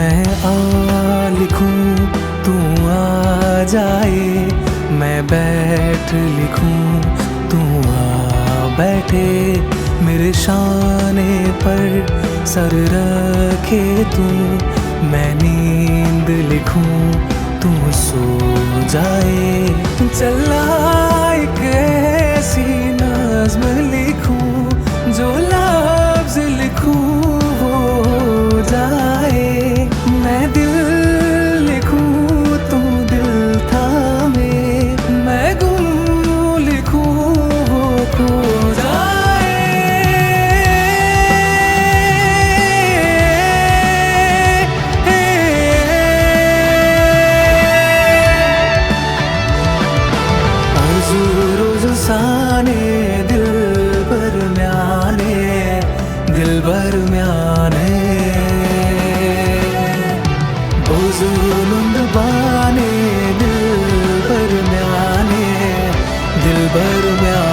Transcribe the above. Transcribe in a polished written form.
मैं आ लिखूं तू आ जाए, मैं बैठ लिखूं तू आ बैठे, मेरे शाने पर सर रखे तू, मैं नींद लिखूं तू सो जाए। चला एक ऐसी नज़्म लिखूं जो लफ्ज़ लिखूं वो हो जाए, मैं दिल लिखूं तू दिल थामे, मैं गुम लिखूं वो खो जाए। अर्ज़ू रोज़ साने दिल भर म्याने, दिल भर म्याने बुज़ुर्ग बाने, दिल भर म्याने, दिल भर म्याने।